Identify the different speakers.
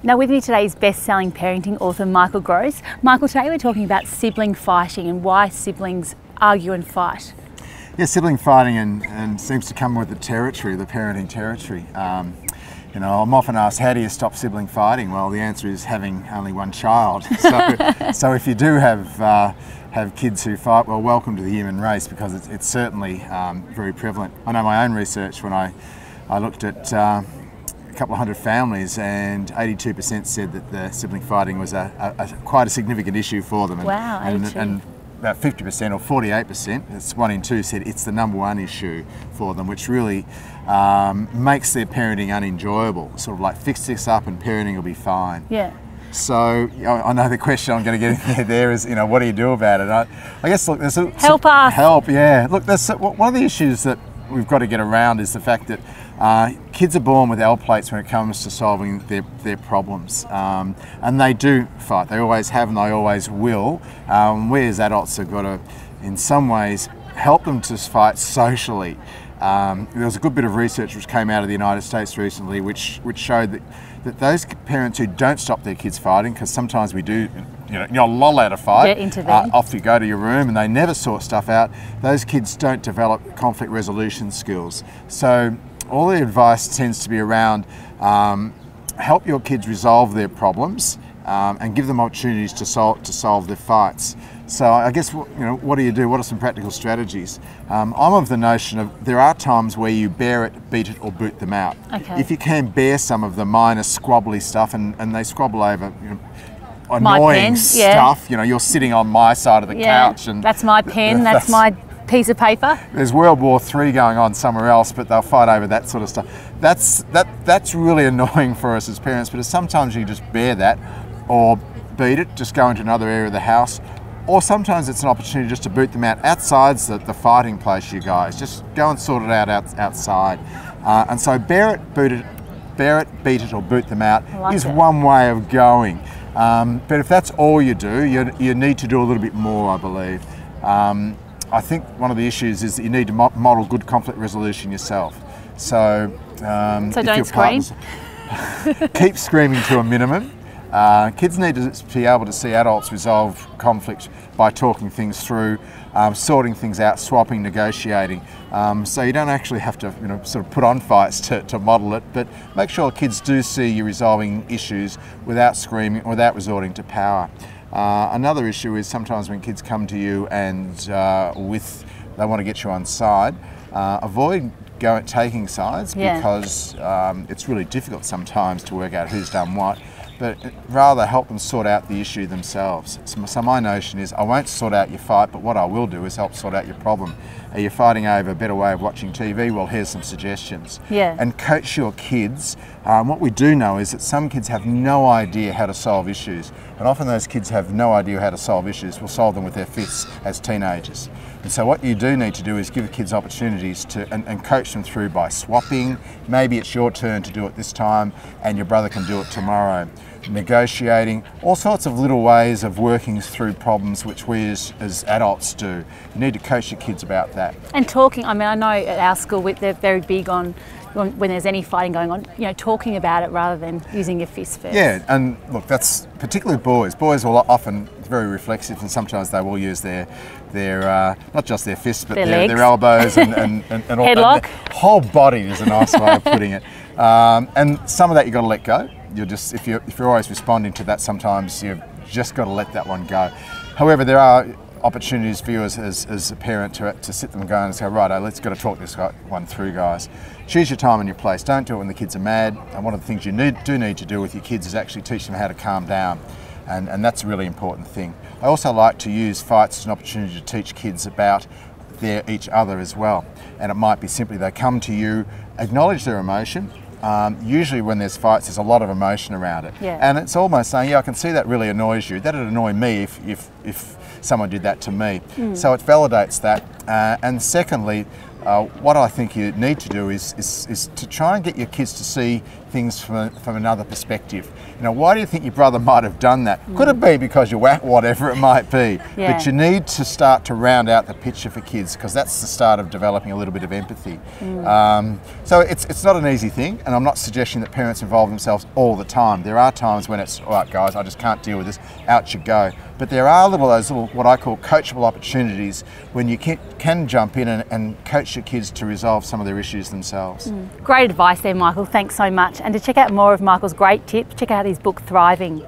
Speaker 1: Now with me today is best-selling parenting author Michael Groze. Michael, today we're talking about sibling fighting and why siblings argue and fight.
Speaker 2: Yeah, sibling fighting and seems to come with the territory, the parenting territory. You know, I'm often asked, how do you stop sibling fighting? Well, the answer is having only one child. So if you do have kids who fight, well, welcome to the human race, because it's certainly very prevalent. I know my own research when I looked at a couple of hundred families, and 82% said that the sibling fighting was quite a significant issue for them.
Speaker 1: Wow, 82.
Speaker 2: And about 50% or 48%, it's 1 in 2, said it's the #1 issue for them, which really makes their parenting unenjoyable. Sort of like, fix this up and parenting will be fine.
Speaker 1: Yeah.
Speaker 2: So I know the question I'm going to get in there is, you know, what do you do about it? I guess, look, there's
Speaker 1: help us.
Speaker 2: Help, yeah. Look, there's one of the issues that we've got to get around is the fact that kids are born with L plates when it comes to solving their problems, and they do fight. They always have and they always will. We as adults have got to, in some ways, help them to fight socially. There was a good bit of research which came out of the United States recently which showed that those parents who don't stop their kids fighting, because sometimes we do, you're not allowed to fight, off you go to your room, and they never sort stuff out, those kids don't develop conflict resolution skills. So all the advice tends to be around help your kids resolve their problems and give them opportunities to solve their fights. So I guess, you know, what do you do? What are some practical strategies? I'm of the notion of there are times where you bear it, beat it, or boot them out.
Speaker 1: Okay.
Speaker 2: If you can bear some of the minor squabbly stuff, and they squabble over, you know, annoying stuff. You know, you're sitting on my side of the couch, and
Speaker 1: that's my pen. That's my piece of paper.
Speaker 2: There's World War III going on somewhere else, but they'll fight over that sort of stuff. That's really annoying for us as parents. But sometimes you just bear that, or beat it, just go into another area of the house. Or sometimes it's an opportunity just to boot them out outside the fighting place, you guys. Just go and sort it out outside. And so bear it, beat it, or boot them out is one way of going. But if that's all you do, you need to do a little bit more, I believe. I think one of the issues is that you need to model good conflict resolution yourself. So
Speaker 1: don't scream.
Speaker 2: Keep screaming to a minimum. Kids need to be able to see adults resolve conflict by talking things through, sorting things out, swapping, negotiating. So you don't actually have to, you know, sort of put on fights to model it, but make sure kids do see you resolving issues without screaming, without resorting to power. Another issue is sometimes when kids come to you and they want to get you on side, avoid taking sides, because it's really difficult sometimes to work out who's done what, but rather help them sort out the issue themselves. So my notion is, I won't sort out your fight, but what I will do is help sort out your problem. Are you fighting over a better way of watching TV? Well, here's some suggestions. And coach your kids. What we do know is that some kids have no idea how to solve issues, and often those kids have no idea how to solve issues. We'll solve them with their fists as teenagers. And so what you do need to do is give kids opportunities to and coach them through by swapping. Maybe it's your turn to do it this time and your brother can do it tomorrow. Negotiating, all sorts of little ways of working through problems which we as adults do. You need to coach your kids about that. And
Speaker 1: talking, I mean, I know at our school they're very big on when there's any fighting going on, you know, talking about it rather than using your fist first.
Speaker 2: Yeah, and look, that's particularly boys. Boys will often very reflexive, and sometimes they will use their not just their fists, but their elbows and all.
Speaker 1: Headlock.
Speaker 2: And whole body is a nice way of putting it. And some of that you've got to let go. If you're always responding to that, sometimes you've just got to let that one go. However, there are opportunities for you as a parent to sit them going and say, right, let's got to talk this one through, guys. Choose your time and your place. Don't do it when the kids are mad. And one of the things you do need to do with your kids is actually teach them how to calm down. And that's a really important thing. I also like to use fights as an opportunity to teach kids about each other as well. And it might be simply they come to you, acknowledge their emotion. Usually when there's fights, there's a lot of emotion around it. And it's almost saying, yeah, I can see that really annoys you. That'd annoy me if someone did that to me. So it validates that. And secondly, what I think you need to do is to try and get your kids to see things things from another perspective. You know, why do you think your brother might have done that? Could it be because you're whatever it might be?
Speaker 1: Yeah.
Speaker 2: But you need to start to round out the picture for kids, because that's the start of developing a little bit of empathy. So it's not an easy thing, and I'm not suggesting that parents involve themselves all the time. There are times when it's, all right guys, I just can't deal with this, out you go. But there are those little, what I call coachable opportunities, when you can jump in and coach your kids to resolve some of their issues themselves.
Speaker 1: Great advice there, Michael. Thanks so much. And to check out more of Michael's great tips, check out his book, Thriving.